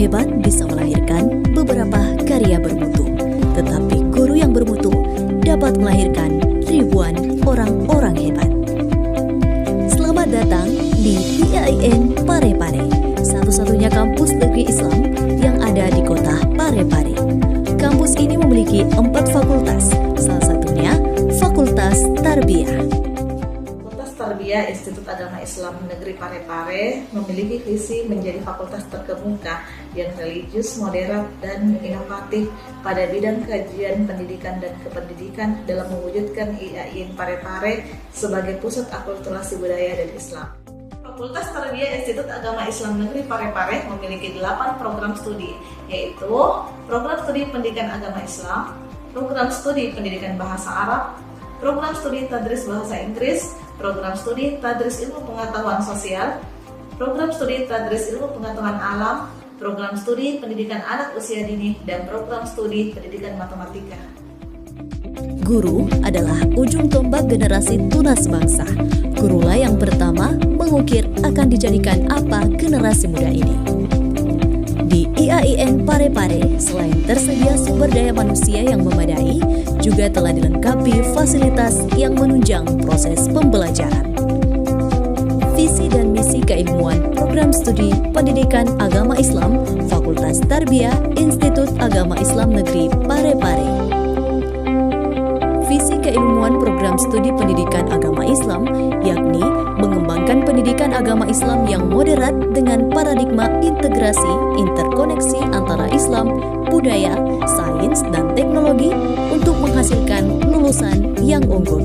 hebat bisa melahirkan beberapa karya bermutu, tetapi guru yang bermutu dapat melahirkan ribuan orang-orang hebat. Selamat datang di IAIN Parepare, satu-satunya kampus negeri Islam yang ada di kota Parepare. Kampus ini memiliki 4 fakultas, salah satunya Fakultas Tarbiyah. Tarbiyah Institut Agama Islam Negeri Parepare memiliki visi menjadi fakultas terkemuka yang religius, moderat, dan inovatif pada bidang kajian pendidikan dan kependidikan dalam mewujudkan IAIN Parepare sebagai pusat akulturasi budaya dan Islam. Fakultas Tarbiyah Institut Agama Islam Negeri Parepare memiliki 8 program studi, yaitu program studi pendidikan agama Islam, program studi pendidikan bahasa Arab, program studi tadris bahasa Inggris, program studi tadris ilmu pengetahuan sosial, program studi tadris ilmu pengetahuan alam, program studi pendidikan anak usia dini, dan program studi pendidikan matematika. Guru adalah ujung tombak generasi tunas bangsa. Gurulah yang pertama mengukir akan dijadikan apa generasi muda ini. Di IAIN Parepare, selain tersedia sumber daya manusia yang memadai, juga telah dilengkapi fasilitas yang menunjang proses pembelajaran. Visi dan misi keilmuan program studi pendidikan agama Islam Fakultas Tarbiyah Institut Agama Islam Negeri Parepare. Visi keilmuan program studi pendidikan agama Islam yakni mengembangkan pendidikan agama Islam yang moderat dengan paradigma integrasi interkoneksi antara Islam, budaya, sains, dan teknologi untuk menghasilkan lulusan yang unggul.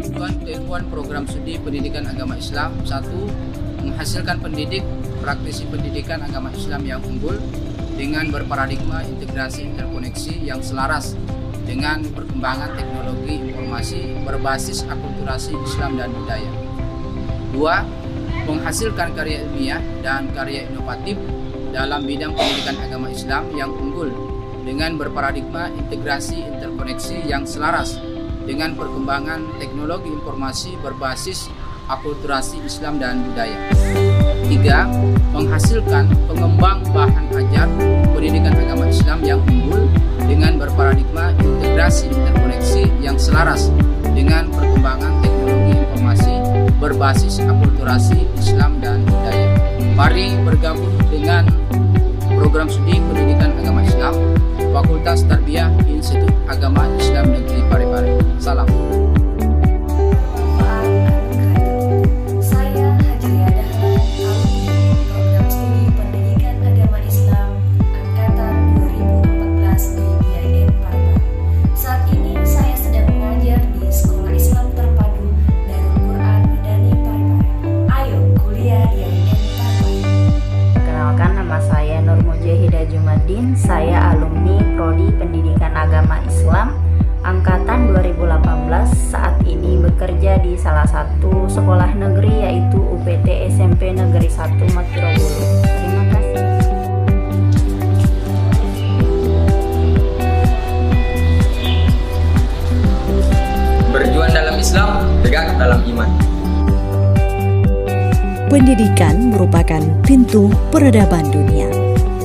Tujuan keilmuan program studi pendidikan agama Islam: 1. Menghasilkan pendidik praktisi pendidikan agama Islam yang unggul dengan berparadigma integrasi interkoneksi yang selaras dengan perkembangan teknologi informasi berbasis akulturasi Islam dan budaya. 2. Menghasilkan karya ilmiah dan karya inovatif dalam bidang pendidikan agama Islam yang unggul dengan berparadigma integrasi interkoneksi yang selaras dengan perkembangan teknologi informasi berbasis akulturasi Islam dan budaya. 3. Menghasilkan pengembang bahan ajar pendidikan agama Islam yang unggul dengan berparadigma integrasi interkoneksi yang selaras dengan perkembangan teknologi informasi berbasis akulturasi Islam dan budaya. Mari bergabung dengan program studi pendidikan agama Islam Fakultas Tarbiyah Institut Agama Islam Negeri Parepare. Salam. Saya alumni Prodi Pendidikan Agama Islam Angkatan 2018, saat ini bekerja di salah satu sekolah negeri yaitu UPT SMP Negeri 1 Matirobulu. Terima kasih. Berjuang dalam Islam, tegak dalam iman. Pendidikan merupakan pintu peradaban dunia.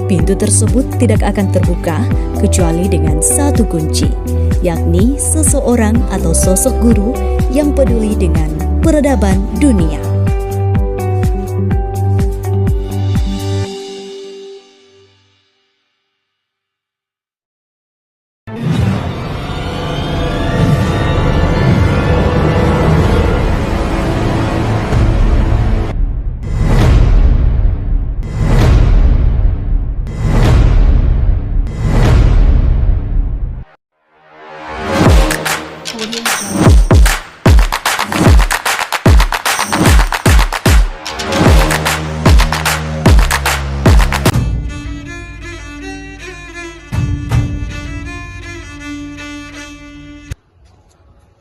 Pintu tersebut tidak akan terbuka kecuali dengan satu kunci, yakni seseorang atau sosok guru yang peduli dengan peradaban dunia.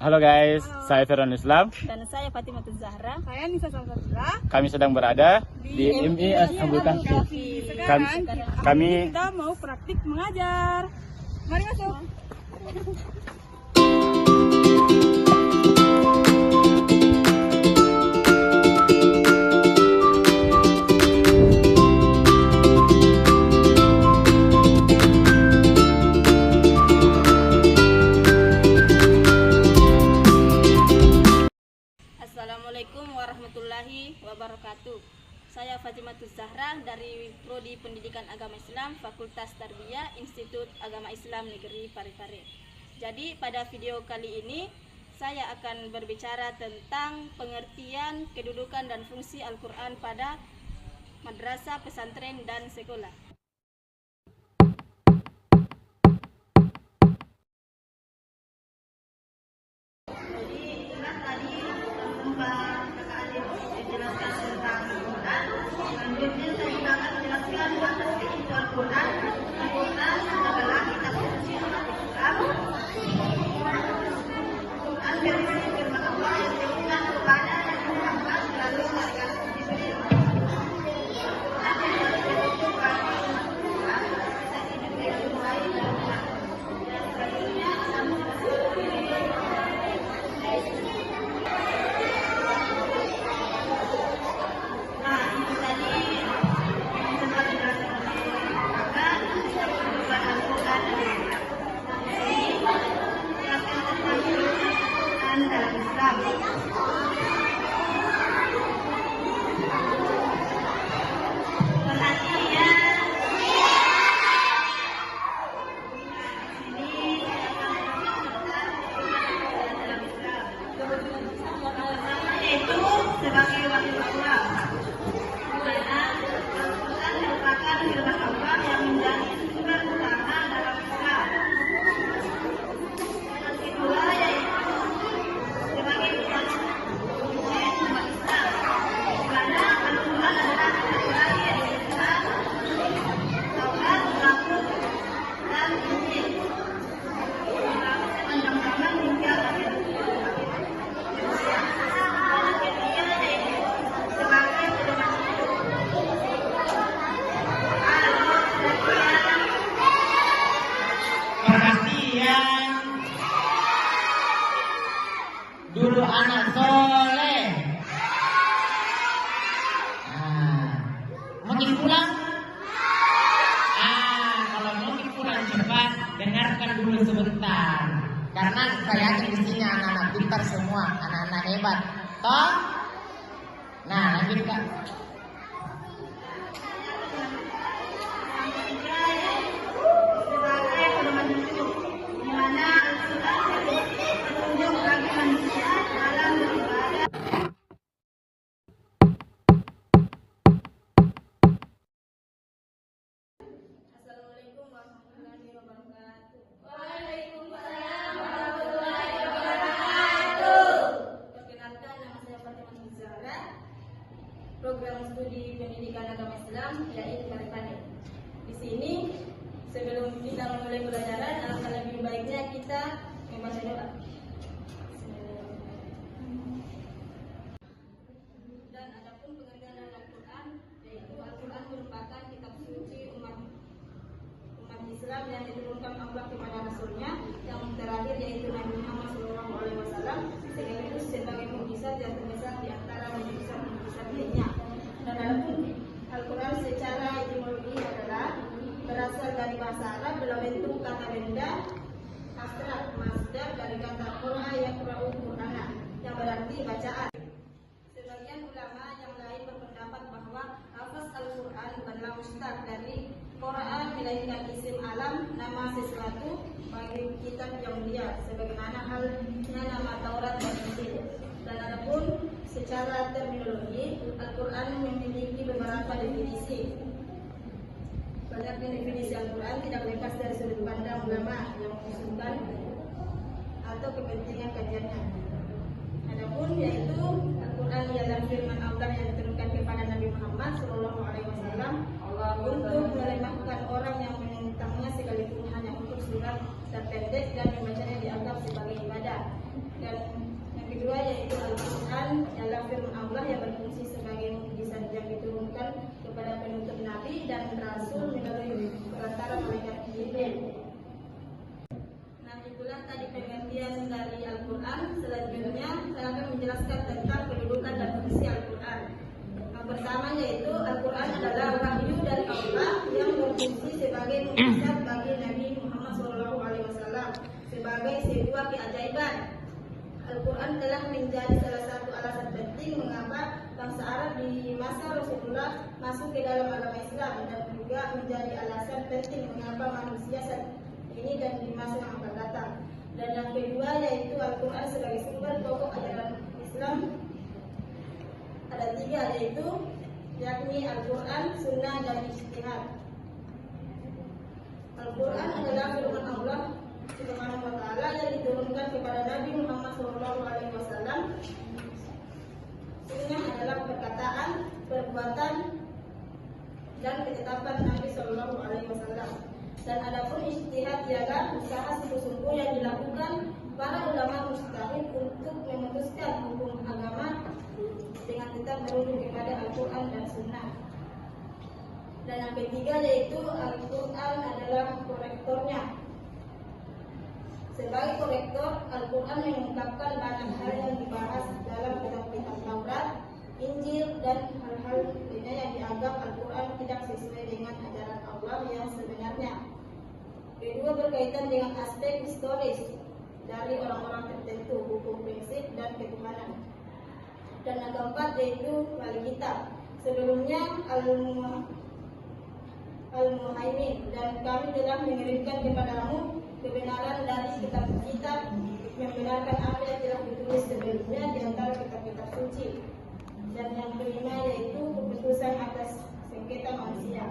Halo guys, saya Firman Islam. Dan saya Fatimah Zahra. Saya Nisa Salsabila. Kami sedang berada di MI Asambutan. Sekarang Kami kita mau praktik mengajar. Mari masuk. Assalamualaikum warahmatullahi wabarakatuh. Saya Fatimatul Zahra dari Prodi Pendidikan Agama Islam Fakultas Tarbiyah Institut Agama Islam Negeri Parepare. Jadi pada video kali ini saya akan berbicara tentang pengertian, kedudukan dan fungsi Al-Quran pada madrasah, pesantren dan sekolah. Dulu anak soleh. Mau pulang? Kalau mau pulang cepat, dengarkan dulu sebentar. Karena saya yakin di sini anak-anak pintar semua, anak-anak hebat. Toh? Nah, lanjutkan. Assalamualaikum warahmatullahi wabarakatuh. Waalaikumsalam warahmatullahi wabarakatuh. Perkenalkan, nama saya Fatimatul Zahra, program studi pendidikan agama Islam YAIN Parepare. Di sini sebelum kita memulai pelajaran, alangkah lebih baiknya kita membaca doa. Dan adapun pengertian Al-Quran, yaitu Al-Quran merupakan kitab suci umat Islam yang diturunkan Allah kepada Rasulnya yang terakhir, yaitu Nabi Muhammad SAW, sekaligus sebagai mukjizat yang terbesar di antara mukjizat lainnya. Dan adapun Al-Quran secara etimologi adalah berasal dari bahasa Arab dalam bentuk kata benda abstrak, masdar dari kata Qur'a yaqra'u Qur'ana, yang berarti bacaan. Sebagian ulama yang lain berpendapat bahwa lafaz Al-Quran bukanlah mustaq dari Quran, melainkan isim alam, nama sesuatu bagi kitab yang mulia, sebagaimana halnya nama Taurat dan Injil. Dan adapun secara terminologi, Al-Quran memiliki beberapa definisi. Banyaknya definisi Al-Quran tidak lepas dari sudut pandang ulama yang mengusulkan atau kepentingan kajiannya. Adapun yaitu Al-Quran ialah firman Allah yang diturunkan kepada Nabi Muhammad SAW untuk melemahkan orang yang menentangnya, sekalipun hanya untuk surat terpendek, dan membacanya dianggap sebagai ibadah. Dan yang kedua yaitu Al-Quran ialah firman Allah yang berfungsi sebagai mukjizat yang diturunkan kepada penutup Nabi dan Rasul melalui perantara malaikat Jibril. Nah, itulah tadi pengertian dari Al-Quran. Selanjutnya saya akan menjelaskan tentang kedudukan dan fungsi Al-Quran. Yang pertama yaitu Al-Quran adalah wahyu dari Allah yang berfungsi sebagai mukjizat bagi Nabi Muhammad SAW sebagai sebuah keajaiban. Al-Quran telah menjadi salah satu alasan penting bangsa Arab di masa Rasulullah masuk ke dalam agama Islam dan juga menjadi alasan penting mengapa manusia saat ini dan di masa yang akan datang. Dan yang kedua yaitu Al-Quran sebagai sumber pokok ajaran Islam. Ada 3 yaitu yakni Al-Quran, Sunnah, dan Ijtihad. Al-Quran adalah firman Allah Subhanahu wa Ta'ala yang diturunkan kepada Nabi Muhammad SAW. Sunnah adalah perkataan, perbuatan, dan ketetapan Nabi SAW. Dan adapun ijtihad ialah usaha sungguh-sungguh yang dilakukan para ulama mujtahid untuk memutuskan hukum agama dengan tetap merujuk kepada Al-Quran dan Sunnah. Dan yang ketiga yaitu Al-Quran adalah korektornya. Sebagai korektor, Al-Quran mengungkapkan banyak hal yang dibahas dalam kitab-kitab Taurat, Injil, dan hal-hal lainnya yang dianggap Al-Quran tidak sesuai dengan ajaran Allah yang sebenarnya. Kedua berkaitan dengan aspek historis dari orang-orang tertentu, hukum, prinsip, dan ketuhanan. Dan yang keempat yaitu wali kitab. Sebelumnya Al-Muhaimin, dan kami telah mengirimkan kepadamu kebenaran dari kitab-kitab yang membenarkan apa yang telah ditulis sebelumnya di antara kitab-kitab suci. Dan yang kelima yaitu keputusan atas sengketa manusia.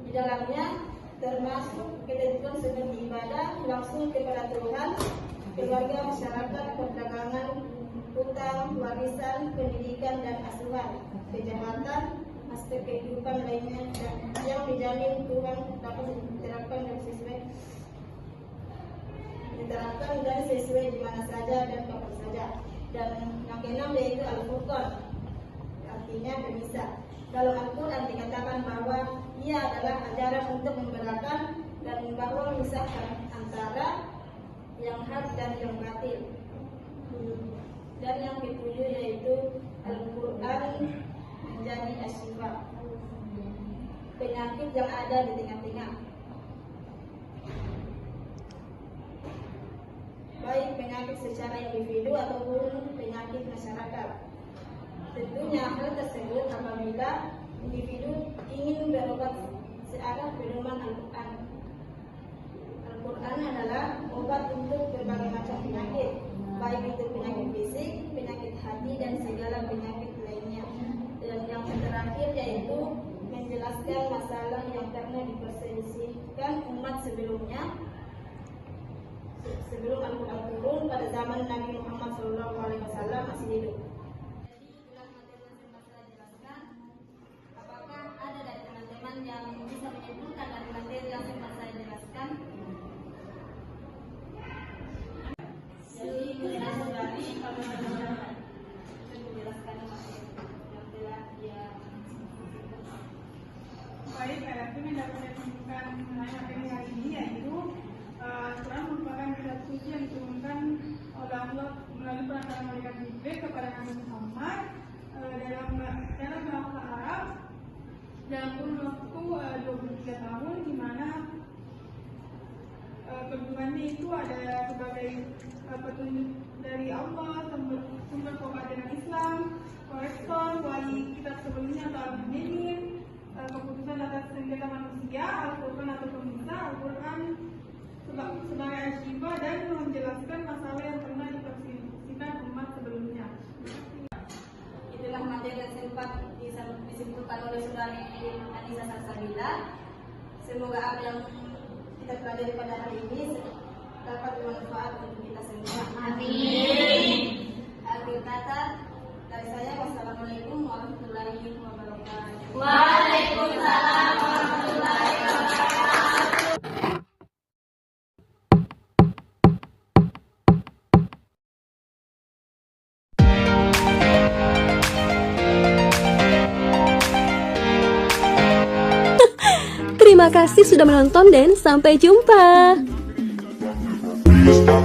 Di dalamnya termasuk ketentuan seperti ibadah langsung kepada Tuhan, keluarga, masyarakat, perdagangan, hutang, warisan, pendidikan, dan asuhan, kejahatan, aspek kehidupan lainnya yang dijamin Tuhan dapat diterapkan dan sesuai di mana saja dan kapan saja. Dan yang keenam yaitu Al-Furqan, artinya pemisah. Dalam Al-Quran dikatakan bahwa ia adalah ajaran untuk membedakan dan bahwa memisahkan antara yang hak dan yang batil. Dan yang ketujuh yaitu Al-Quran menjadi asyifa, penyakit yang ada di tengah-tengah, baik penyakit secara individu ataupun penyakit masyarakat. Tentunya hal tersebut apabila individu ingin berobat searah pedoman Al-Quran. Al-Quran adalah obat untuk berbagai macam penyakit, baik itu penyakit fisik, penyakit hati, dan segala penyakit lainnya. Dan yang terakhir yaitu menjelaskan masalah yang pernah diperselisihkan umat sebelumnya, sebelum Al-Quran turun pada zaman Nabi Muhammad SAW masih hidup. Yang bisa menyimpulkan dari materi yang sempat saya jelaskan. Jadi penjelasan dari kalau menjelaskan materi yang telah dia. Baik, kami dapat menyimpulkan mengenai materi hari ini yaitu Al-Quran merupakan kitab suci yang diturunkan oleh Allah melalui perantara malaikat Jibril kepada Nabi Muhammad dalam bahasa Arab dalam kurun waktu 23 tahun, di mana kedudukannya itu ada sebagai petunjuk dari Allah, sumber pokok Islam, korektor, wali kitab sebelumnya atau Al-Muhaimin, keputusan atas sengketa manusia, Al-Quran atau pemisah, Al-Quran sebagai asyifa, dan menjelaskan masalah yang pernah diperselisihkan umat sebelumnya. Itulah materi yang sempat disimpulkan oleh Saudari Anissa Salsabila. Semoga apa yang kita pelajari pada hari ini dapat bermanfaat untuk kita semua. Amin. Akhir kata dari saya, wassalamualaikum warahmatullahi wabarakatuh. Waalaikumsalam warahmatullahi wabarakatuh. Terima kasih sudah menonton dan sampai jumpa. Bisa